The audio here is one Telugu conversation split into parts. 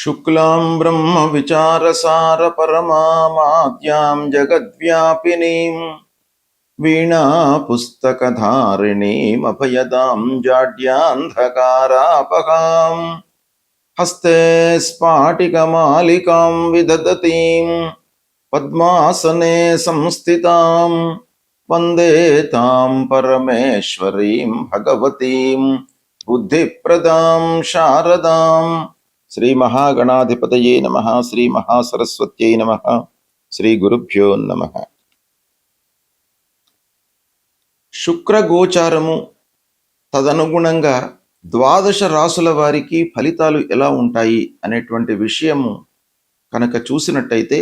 శుక్లాం బ్రహ్మ విచారసార పరమాద్యాం జగద్వ్యాపినీం వీణా పుస్తకధారిణీం అభయదాం జాడ్యాంధకారాపహాం హస్తే స్ఫాటికమాలికాం విదదతీం పద్మాసనే సంస్థితాం వందే తాం పరమేశ్వరీం భగవతీం బుద్ధిప్రదాం శారదాం. శ్రీ మహాగణాధిపతయే నమః. శ్రీ మహాసరస్వత్యై నమః. శ్రీ గురుభ్యో నమః. శుక్రగోచారము తదనుగుణంగా ద్వాదశ రాసుల వారికి ఫలితాలు ఎలా ఉంటాయి అనేటువంటి విషయము కనుక చూసినట్టయితే,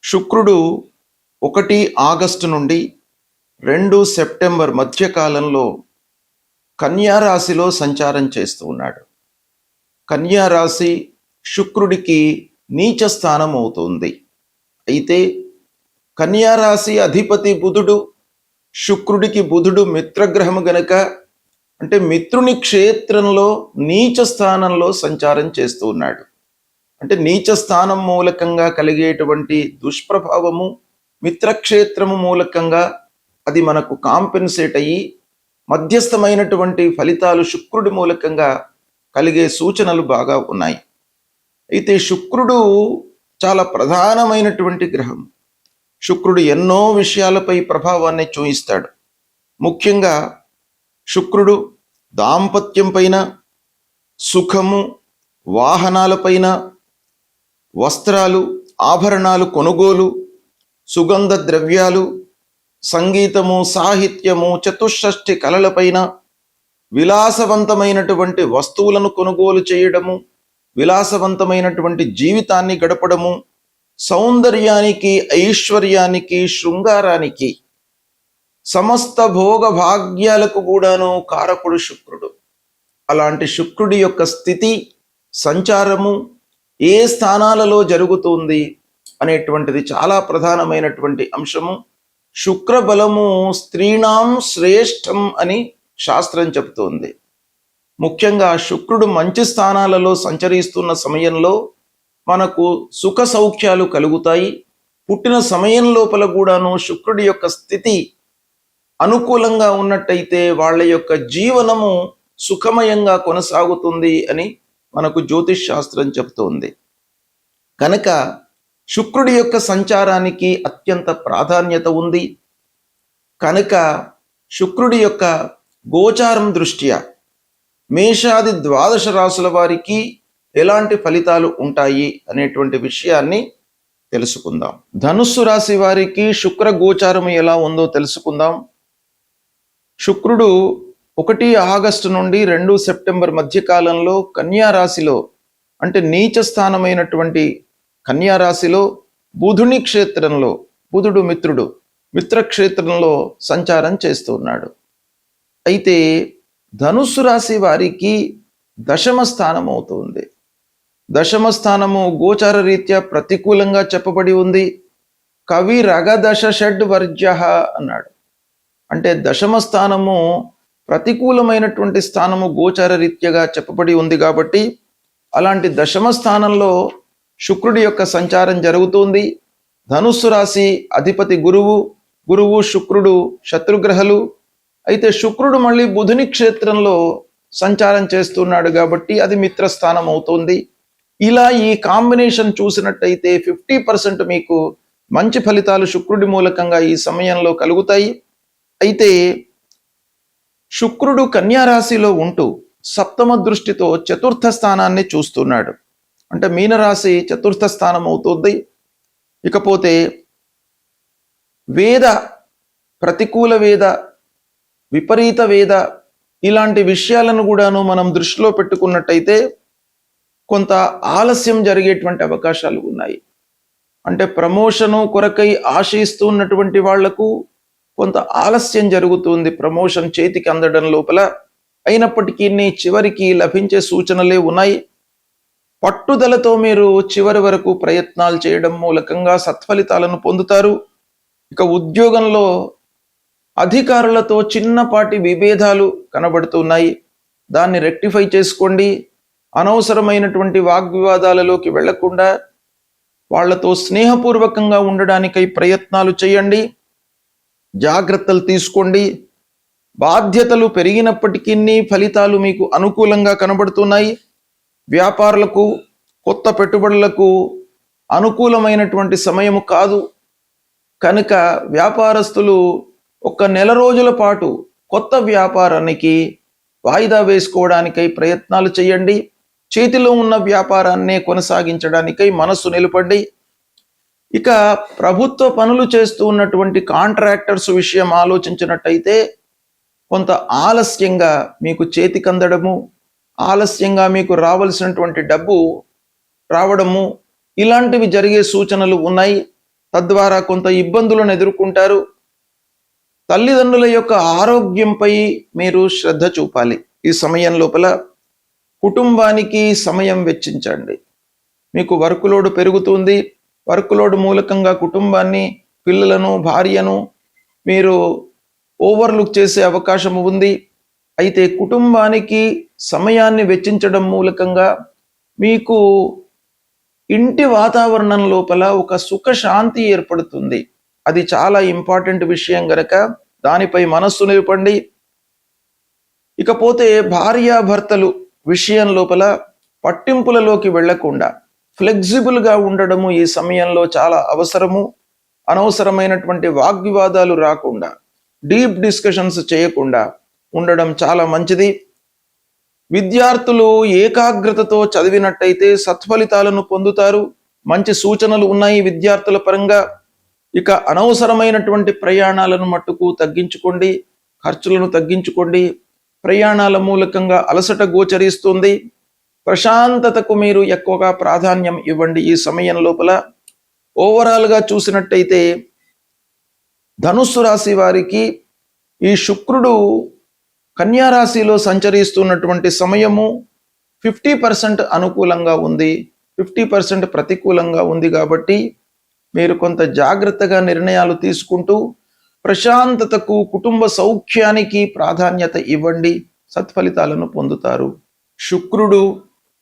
శుక్రుడు 1 ఆగస్టు నుండి 2 సెప్టెంబర్ మధ్యకాలంలో కన్యా రాశిలో సంచారం చేస్తూ ఉన్నాడు. కన్యా రాశి శుక్రుడికి నీచ స్థానం అవుతుంది. అయితే కన్యా రాశి అధిపతి బుధుడు, శుక్రుడికి బుధుడు మిత్రగ్రహము గనక, అంటే మిత్రుని క్షేత్రంలో నీచ స్థానంలో సంచారం చేస్తూ ఉన్నాడు. అంటే నీచ స్థానం మూలకంగా కలిగేటువంటి దుష్ప్రభావము మిత్రక్షేత్రము మూలకంగా అది మనకు కాంపెన్సేట్ అయ్యి మధ్యస్థమైనటువంటి ఫలితాలు శుక్రుడి మూలకంగా కలిగే సూచనలు బాగా ఉన్నాయి. అయితే శుక్రుడు చాలా ప్రధానమైనటువంటి గ్రహం. శుక్రుడు ఎన్నో విషయాలపై ప్రభావాన్ని చూయిస్తాడు. ముఖ్యంగా శుక్రుడు దాంపత్యం పైన, సుఖము, వాహనాలపైన, వస్త్రాలు, ఆభరణాలు కొనుగోలు, సుగంధ ద్రవ్యాలు, సంగీతము, సాహిత్యము, చతుషష్ఠి కళలపైన, విలాసవంతమైనటువంటి వస్తువులను కొనుగోలు చేయడము, విలాసవంతమైనటువంటి జీవితాన్ని గడపడము, సౌందర్యానికి, ఐశ్వర్యానికి, శృంగారానికి, సమస్త భోగ భాగ్యాలకు కూడాను కారకుడు శుక్రుడు. అలాంటి శుక్రుడి యొక్క స్థితి, సంచారము ఏ స్థానాలలో జరుగుతుంది అనేటువంటిది చాలా ప్రధానమైనటువంటి అంశము. శుక్ర బలము స్త్రీణాం శ్రేష్టం అని శాస్త్రం చెబుతోంది. ముఖ్యంగా శుక్రుడు మంచి స్థానాలలో సంచరిస్తున్న సమయంలో మనకు సుఖ సౌఖ్యాలు కలుగుతాయి. పుట్టిన సమయం లోపల కూడాను శుక్రుడి యొక్క స్థితి అనుకూలంగా ఉన్నట్టయితే వాళ్ళ యొక్క జీవనము సుఖమయంగా కొనసాగుతుంది అని మనకు జ్యోతిష్ శాస్త్రం చెబుతోంది. కనుక శుక్రుడి యొక్క సంచారానికి అత్యంత ప్రాధాన్యత ఉంది. కనుక శుక్రుడి యొక్క గోచారం దృష్ట్యా మేషాది ద్వాదశ రాసుల వారికి ఎలాంటి ఫలితాలు ఉంటాయి అనేటువంటి విషయాన్ని తెలుసుకుందాం. ధనుస్సు రాశి వారికి శుక్ర గోచారం ఎలా ఉందో తెలుసుకుందాం. శుక్రుడు 1 ఆగస్టు నుండి 2 సెప్టెంబర్ మధ్యకాలంలో కన్యా రాశిలో, అంటే నీచ స్థానమైనటువంటి కన్యా రాశిలో బుధుని క్షేత్రంలో, బుధుడు మిత్రుడు, మిత్రక్షేత్రంలో సంచారం చేస్తూ ఉన్నాడు. అయితే ధనుస్సు రాశి వారికి దశమ స్థానం అవుతుంది. దశమ స్థానము గోచార రీత్యా ప్రతికూలంగా చెప్పబడి ఉంది. కవి రగదశ షడ్ వర్జ్య అన్నాడు. అంటే దశమ స్థానము ప్రతికూలమైనటువంటి స్థానము గోచార రీత్యగా చెప్పబడి ఉంది. కాబట్టి అలాంటి దశమ స్థానంలో శుక్రుడి యొక్క సంచారం జరుగుతుంది. ధనుస్సు రాశి అధిపతి గురువు శుక్రుడు శత్రుగ్రహాలు. అయితే శుక్రుడు మళ్ళీ బుధుని క్షేత్రంలో సంచారం చేస్తున్నాడు కాబట్టి అది మిత్రస్థానం అవుతుంది. ఇలా ఈ కాంబినేషన్ చూసినట్టయితే 50% మీకు మంచి ఫలితాలు శుక్రుడి మూలకంగా ఈ సమయంలో కలుగుతాయి. అయితే శుక్రుడు కన్యా రాశిలో ఉంటూ సప్తమ దృష్టితో చతుర్థ స్థానాన్ని చూస్తున్నాడు. అంటే మీనరాశి చతుర్థ స్థానం అవుతుంది. ఇకపోతే వేద, ప్రతికూల వేద, విపరీత వేద ఇలాంటి విషయాలను కూడాను మనం దృష్టిలో పెట్టుకున్నట్టయితే కొంత ఆలస్యం జరిగేటువంటి అవకాశాలు ఉన్నాయి. అంటే ప్రమోషను కొరకై ఆశిస్తున్నటువంటి వాళ్లకు కొంత ఆలస్యం జరుగుతుంది ప్రమోషన్ చేతికి అందడం లోపల. అయినప్పటికీ చివరికి లభించే సూచనలే ఉన్నాయి. పట్టుదలతో మీరు చివరి వరకు ప్రయత్నాలు చేయడం మూలకంగా సత్ఫలితాలను పొందుతారు. ఇక ఉద్యోగంలో అధికారులతో చిన్నపాటి విభేదాలు కనబడుతున్నాయి. దాన్ని రెక్టిఫై చేసుకోండి. అనవసరమైనటువంటి వాగ్వివాదాలలోకి వెళ్లకుండా వాళ్లతో స్నేహపూర్వకంగా ఉండడానికై ప్రయత్నాలు చేయండి. జాగ్రత్తలు తీసుకోండి. బాధ్యతలు పెరిగినప్పటికీ ఫలితాలు మీకు అనుకూలంగా కనబడుతున్నాయి. వ్యాపారులకు, కొత్త పెట్టుబడులకు అనుకూలమైనటువంటి సమయము కాదు. కనుక వ్యాపారస్తులు ఒక నెల రోజుల పాటు కొత్త వ్యాపారానికి వాయిదా వేసుకోవడానికై ప్రయత్నాలు చేయండి. చేతిలో ఉన్న వ్యాపారాన్నే కొనసాగించడానికై మనస్సు నిలపండి. ఇక ప్రభుత్వ పనులు చేస్తూ ఉన్నటువంటి కాంట్రాక్టర్స్ విషయం ఆలోచించినట్టయితే కొంత ఆలస్యంగా మీకు చేతికందడము, ఆలస్యంగా మీకు రావాల్సినటువంటి డబ్బు రావడము, ఇలాంటివి జరిగే సూచనలు ఉన్నాయి. తద్వారా కొంత ఇబ్బందులను ఎదుర్కొంటారు. తల్లిదండ్రుల యొక్క ఆరోగ్యంపై మీరు శ్రద్ధ చూపాలి. ఈ సమయం లోపల కుటుంబానికి సమయం వెచ్చించండి. మీకు వర్క్ లోడ్ పెరుగుతుంది. వర్క్ లోడ్ మూలకంగా కుటుంబాన్ని, పిల్లలను, భార్యను మీరు ఓవర్లుక్ చేసే అవకాశం ఉంది. అయితే కుటుంబానికి సమయాన్ని వెచ్చించడం మూలకంగా మీకు ఇంటి వాతావరణం లోపల ఒక సుఖశాంతి ఏర్పడుతుంది. అది చాలా ఇంపార్టెంట్ విషయం గనక దానిపై మనస్సు నిలపండి. ఇకపోతే భార్యాభర్తలు విషయం లోపల పట్టింపులలోకి వెళ్లకుండా ఫ్లెక్సిబుల్గా ఉండడము ఈ సమయంలో చాలా అవసరము. అనవసరమైనటువంటి వాగ్వివాదాలు రాకుండా, డీప్ డిస్కషన్స్ చేయకుండా ఉండడం చాలా మంచిది. విద్యార్థులు ఏకాగ్రతతో చదివినట్టయితే సత్ఫలితాలను పొందుతారు. మంచి సూచనలు ఉన్నాయి విద్యార్థుల పరంగా. ఇక అనవసరమైనటువంటి ప్రయాణాలను మట్టుకు తగ్గించుకోండి, ఖర్చులను తగ్గించుకోండి. ప్రయాణాల మూలకంగా అలసట గోచరిస్తుంది. ప్రశాంతతకు మీరు ఎక్కువగా ప్రాధాన్యం ఇవ్వండి ఈ సమయం లోపల. ఓవరాల్గా చూసినట్టయితే ధనుస్సు రాశి వారికి ఈ శుక్రుడు కన్యా రాశిలో సంచరిస్తున్నటువంటి సమయము 50% అనుకూలంగా ఉంది, 50% ప్రతికూలంగా ఉంది. కాబట్టి మీరు కొంత జాగ్రత్తగా నిర్ణయాలు తీసుకుంటూ ప్రశాంతతకు, కుటుంబ సౌఖ్యానికి ప్రాధాన్యత ఇవ్వండి. సత్ఫలితాలను పొందుతారు. శుక్రుడు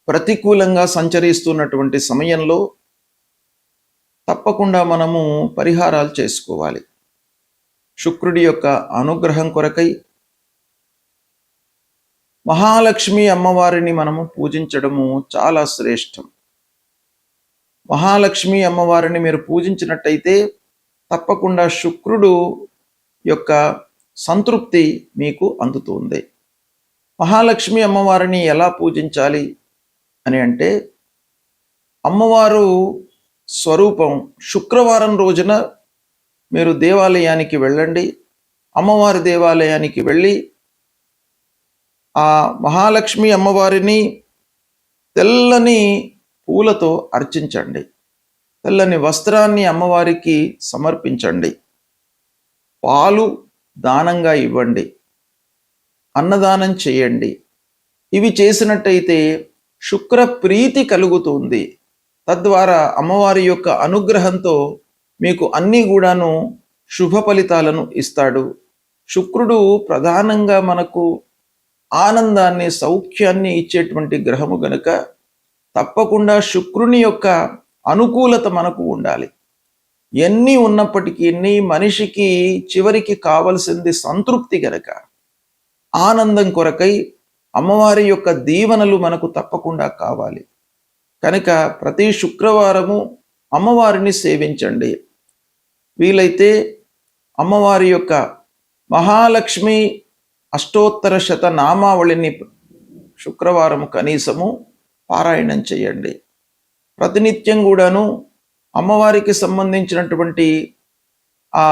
ప్రతికూలంగా సంచరిస్తున్నటువంటి సమయంలో తప్పకుండా మనము పరిహారాలు చేసుకోవాలి. శుక్రుడి యొక్క అనుగ్రహం కొరకై మహాలక్ష్మి అమ్మవారిని మనము పూజించడము చాలా శ్రేష్టం. మహాలక్ష్మి అమ్మవారిని మీరు పూజించినట్టయితే తప్పకుండా శుక్రుడు యొక్క సంతృప్తి మీకు అందుతుంది. మహాలక్ష్మి అమ్మవారిని ఎలా పూజించాలి అని అంటే, అమ్మవారు స్వరూపం శుక్రవారం రోజున మీరు దేవాలయానికి వెళ్ళండి. అమ్మవారి దేవాలయానికి వెళ్ళి ఆ మహాలక్ష్మి అమ్మవారిని తెల్లని పూలతో అర్చించండి. తెల్లని వస్త్రాన్ని అమ్మవారికి సమర్పించండి. పాలు దానంగా ఇవ్వండి. అన్నదానం చేయండి. ఇవి చేసినట్టయితే శుక్ర ప్రీతి కలుగుతుంది. తద్వారా అమ్మవారి యొక్క అనుగ్రహంతో మీకు అన్నీ కూడాను శుభ ఫలితాలను ఇస్తాడు. శుక్రుడు ప్రధానంగా మనకు ఆనందాన్ని, సౌఖ్యాన్ని ఇచ్చేటువంటి గ్రహము గనుక తప్పకుండా శుక్రుని యొక్క అనుకూలత మనకు ఉండాలి. ఎన్ని ఉన్నప్పటికీ మనిషికి చివరికి కావలసింది సంతృప్తి గనక, ఆనందం కొరకై అమ్మవారి యొక్క దీవెనలు మనకు తప్పకుండా కావాలి. కనుక ప్రతి శుక్రవారము అమ్మవారిని సేవించండి. వీలైతే అమ్మవారి యొక్క మహాలక్ష్మి అష్టోత్తర శత నామావళిని శుక్రవారం కనీసము పారాయణం చేయండి. ప్రతినిత్యం కూడాను అమ్మవారికి సంబంధించినటువంటి ఆ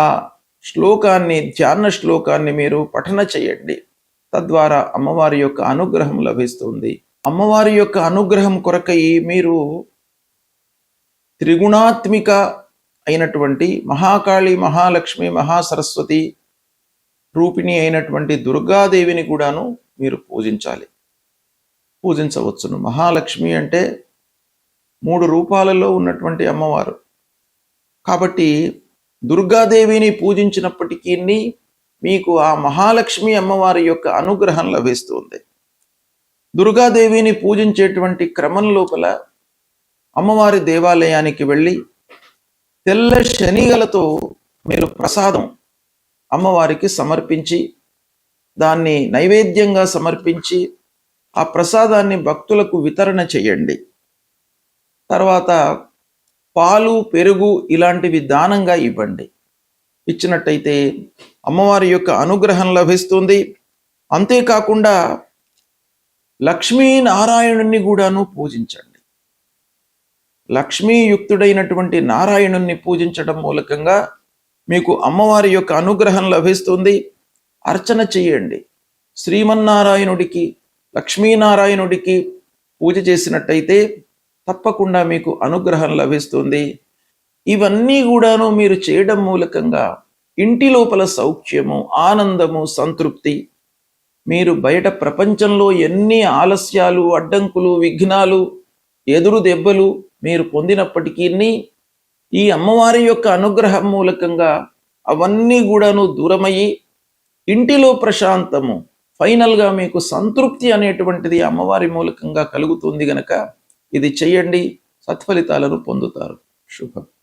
శ్లోకాన్ని, ధ్యాన శ్లోకాన్ని మీరు పఠన చేయండి. తద్వారా అమ్మవారి యొక్క అనుగ్రహం లభిస్తుంది. అమ్మవారి యొక్క అనుగ్రహం కొరకై మీరు త్రిగుణాత్మిక అయినటువంటి మహాకాళి, మహాలక్ష్మి, మహాసరస్వతి రూపిణి అయినటువంటి దుర్గాదేవిని కూడాను మీరు పూజించవచ్చును. మహాలక్ష్మి అంటే 3 రూపాలలో ఉన్నటువంటి అమ్మవారు. కాబట్టి దుర్గాదేవిని పూజించినప్పటికీ మీకు ఆ మహాలక్ష్మి అమ్మవారి యొక్క అనుగ్రహం లభిస్తుంది. దుర్గాదేవిని పూజించేటువంటి క్రమం లోపల అమ్మవారి దేవాలయానికి వెళ్ళి తెల్ల శనిగలతో మీరు ప్రసాదం అమ్మవారికి సమర్పించి దాన్ని నైవేద్యంగా సమర్పించి ఆ ప్రసాదాన్ని భక్తులకు వితరణ చేయండి. తర్వాత పాలు పెరుగు ఇలాంటివి దానంగా ఇవ్వండి. ఇచ్చినట్టయితే అమ్మవారి యొక్క అనుగ్రహం లభిస్తుంది. అంతేకాకుండా లక్ష్మీనారాయణుణ్ణి కూడాను పూజించండి. లక్ష్మీయుక్తుడైనటువంటి నారాయణుణ్ణి పూజించడం మూలకంగా మీకు అమ్మవారి యొక్క అనుగ్రహం లభిస్తుంది. అర్చన చేయండి. శ్రీమన్నారాయణుడికి లక్ష్మీనారాయణుడికి పూజ చేసినట్టయితే తప్పకుండా మీకు అనుగ్రహం లభిస్తుంది. ఇవన్నీ కూడాను మీరు చేయడం మూలకంగా ఇంటి లోపల సౌఖ్యము, ఆనందము, సంతృప్తి, మీరు బయట ప్రపంచంలో ఎన్ని ఆలస్యాలు, అడ్డంకులు, విఘ్నాలు, ఎదురు దెబ్బలు మీరు పొందినప్పటికీ ఈ అమ్మవారి యొక్క అనుగ్రహం మూలకంగా అవన్నీ కూడాను దూరమయ్యి ఇంటిలో ప్రశాంతము, ఫైనల్గా మీకు సంతృప్తి అనేటువంటిది అమ్మవారి మూలకంగా కలుగుతుంది గనక ఇది చెయ్యండి, సత్ఫలితాలను పొందుతారు. శుభం.